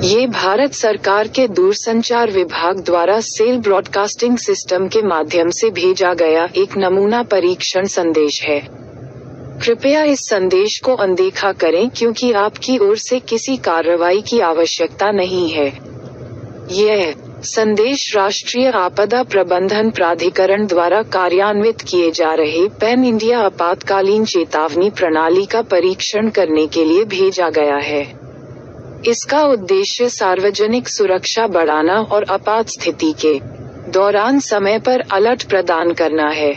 ये भारत सरकार के दूरसंचार विभाग द्वारा सेल ब्रॉडकास्टिंग सिस्टम के माध्यम से भेजा गया एक नमूना परीक्षण संदेश है। कृपया इस संदेश को अनदेखा करें क्योंकि आपकी ओर से किसी कार्रवाई की आवश्यकता नहीं है। यह संदेश राष्ट्रीय आपदा प्रबंधन प्राधिकरण द्वारा कार्यान्वित किए जा रहे पैन इंडिया आपातकालीन चेतावनी प्रणाली का परीक्षण करने के लिए भेजा गया है। इसका उद्देश्य सार्वजनिक सुरक्षा बढ़ाना और आपात स्थिति के दौरान समय पर अलर्ट प्रदान करना है।